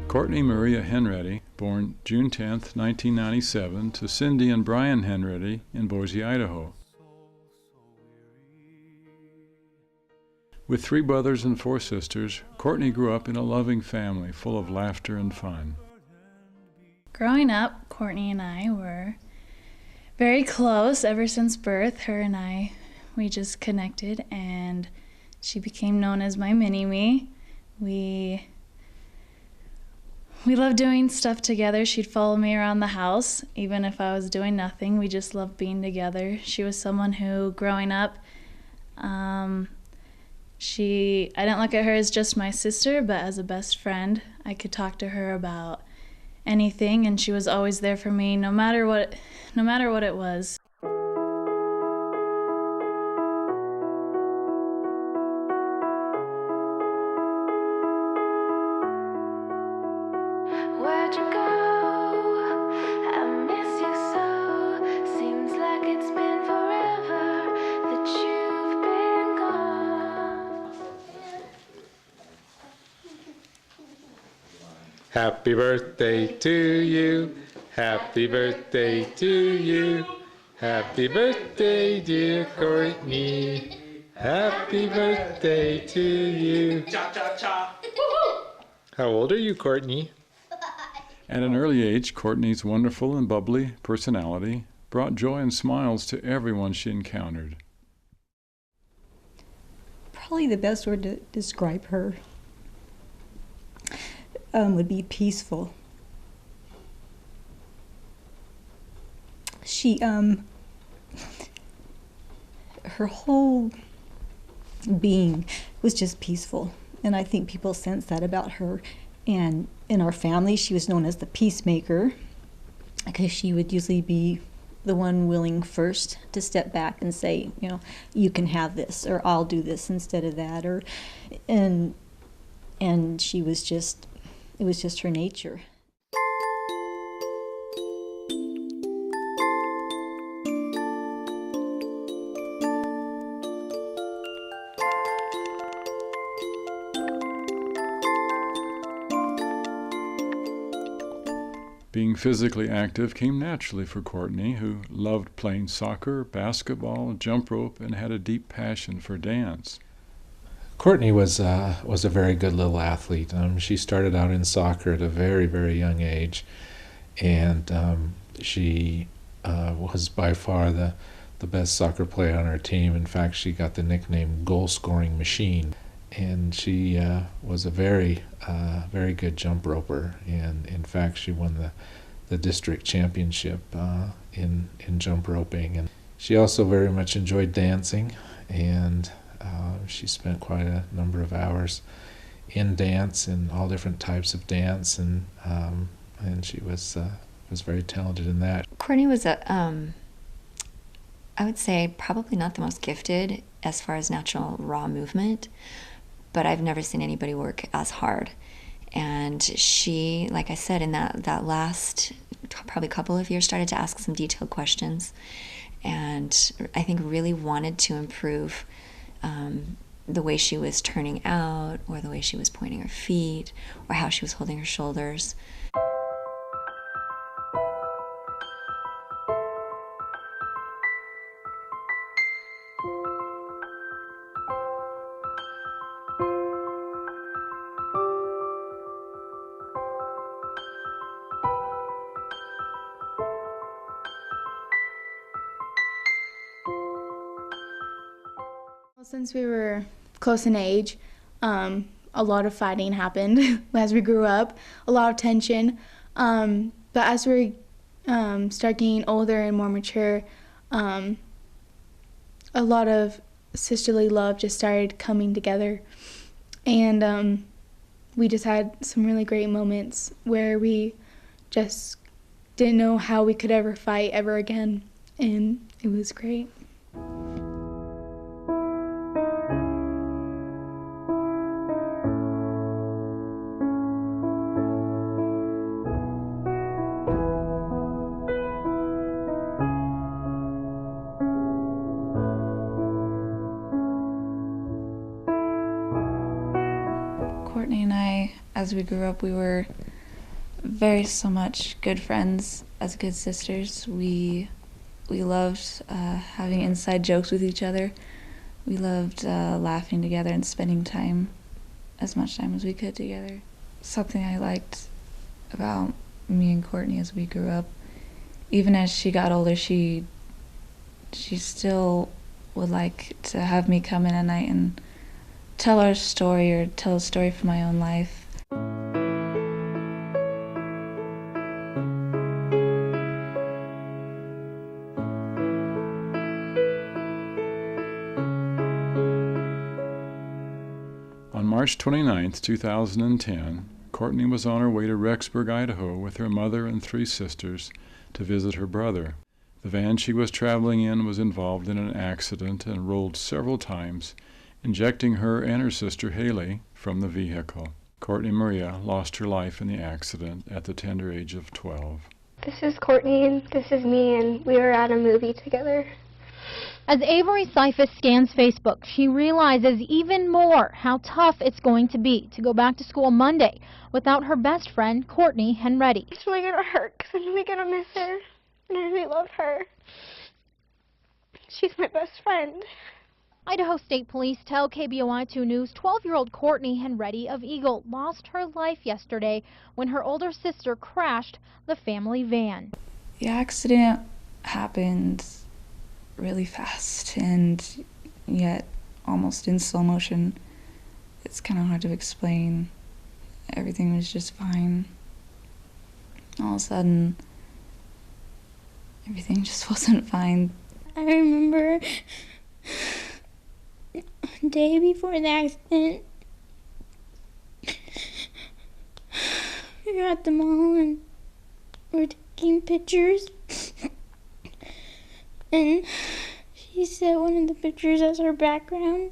Courtni Maria Henretty, born June 10, 1997, to Cindy and Brian Henretty in Boise, Idaho. With 3 brothers and 4 sisters, Courtni grew up in a loving family full of laughter and fun. Growing up, Courtni and I were very close ever since birth. Her and I, we just connected, and she became known as my mini-me. We loved doing stuff together. She'd follow me around the house, even if I was doing nothing. We just loved being together. She was someone who, growing up, I didn't look at her as just my sister, but as a best friend. I could talk to her about anything, and she was always there for me, no matter what it was. Where'd you go? I miss you so. Seems like it's been forever that you've been gone. Happy birthday to you. Happy birthday to you. Happy birthday, dear Courtni. Happy birthday to you. How old are you, Courtni? At an early age, Courtni's wonderful and bubbly personality brought joy and smiles to everyone she encountered. Probably the best word to describe her would be peaceful. She, her whole being was just peaceful, and I think people sense that about her. And in our family, she was known as the peacemaker, because she would usually be the one willing first to step back and say, you know, you can have this, or I'll do this instead of that, and she was just, it was just her nature. Being physically active came naturally for Courtni, who loved playing soccer, basketball, jump rope, and had a deep passion for dance. Courtni was a very good little athlete. She started out in soccer at a very, very young age, and she was by far the best soccer player on our team. In fact, she got the nickname goal-scoring machine. And she was a very good jump roper, and in fact she won the district championship in jump roping. And she also very much enjoyed dancing, and she spent quite a number of hours in dance and all different types of dance, and she was very talented in that. Courtni was I would say probably not the most gifted as far as natural raw movement, but I've never seen anybody work as hard. And she, like I said, in that last probably couple of years, started to ask some detailed questions, and I think really wanted to improve the way she was turning out, or the way she was pointing her feet, or how she was holding her shoulders. Since we were close in age, a lot of fighting happened as we grew up, a lot of tension. But as we start getting older and more mature, a lot of sisterly love just started coming together. And we just had some really great moments where we just didn't know how we could ever fight ever again. And it was great. Courtni and I, as we grew up, we were Very so much good friends as good sisters. We loved having inside jokes with each other. We loved laughing together and spending time, as much time as we could together. Something I liked about me and Courtney as we grew up, even as she got older, she still would like to have me come in at night and tell our story or tell a story from my own life. On March 29, 2010, Courtney was on her way to Rexburg, Idaho with her mother and 3 sisters to visit her brother. The van she was traveling in was involved in an accident and rolled several times, injecting her and her sister Haley from the vehicle. Courtney Maria lost her life in the accident at the tender age of 12. This is Courtney and this is me, and we were at a movie together. As Avery Seifus scans Facebook, she realizes even more how tough it's going to be to go back to school Monday without her best friend, Courtney Henretty. It's really gonna hurt because I'm really gonna miss her, and I really love her. She's my best friend. Idaho State Police tell KBOI 2 News 12-year-old Courtney Henretty of Eagle lost her life yesterday when her older sister crashed the family van. The accident happened really fast and yet almost in slow motion. It's kind of hard to explain. Everything was just fine. All of a sudden, everything just wasn't fine. I remember the day before the accident, we were at the mall and we were taking pictures. And she set one of the pictures as her background.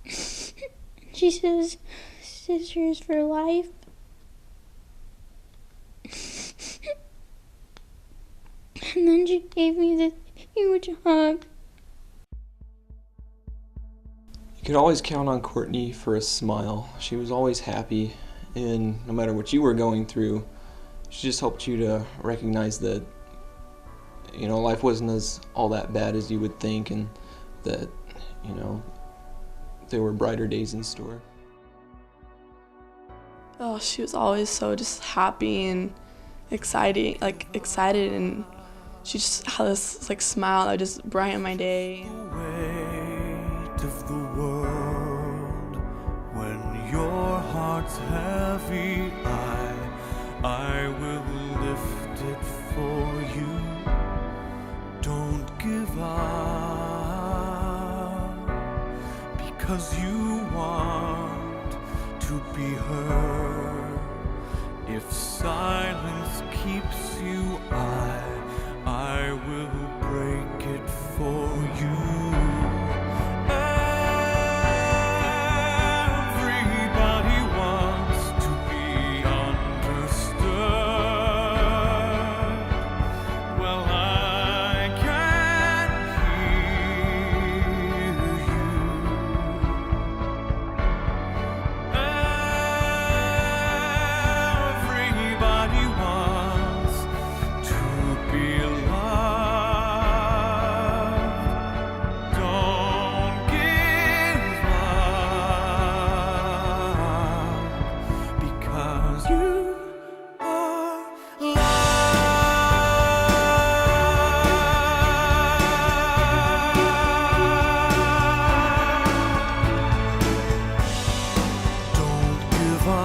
She says, "Sisters for life." And then she gave me this huge hug. You could always count on Courtney for a smile. She was always happy, and no matter what you were going through, she just helped you to recognize that life wasn't all that bad as you would think, and that, there were brighter days in store. Oh, she was always so just happy and excited, and she just had this smile that just brightened my day. The weight of the world, when your heart's heavy, I will lift it for you. Don't give up, because you want to be heard. If silence keeps you, I will break it for you. Everybody wants to be understood. Well, I can hear you. Everybody wants to be loved. Don't give up, because you are loved. Don't give up.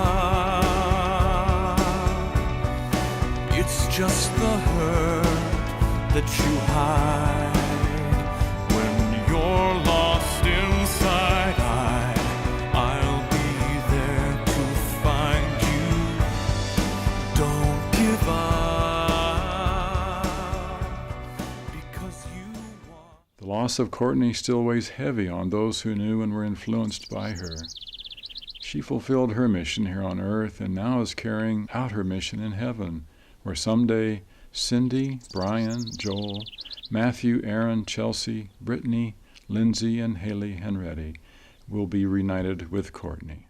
It's just the hurt that you hide. When you're lost inside, I'll be there to find you. Don't give up, because you want. The loss of Courtney still weighs heavy on those who knew and were influenced by her. She fulfilled her mission here on earth and now is carrying out her mission in heaven, where someday Cindy, Brian, Joel, Matthew, Aaron, Chelsea, Brittany, Lindsay, and Haley Henretty will be reunited with Courtney.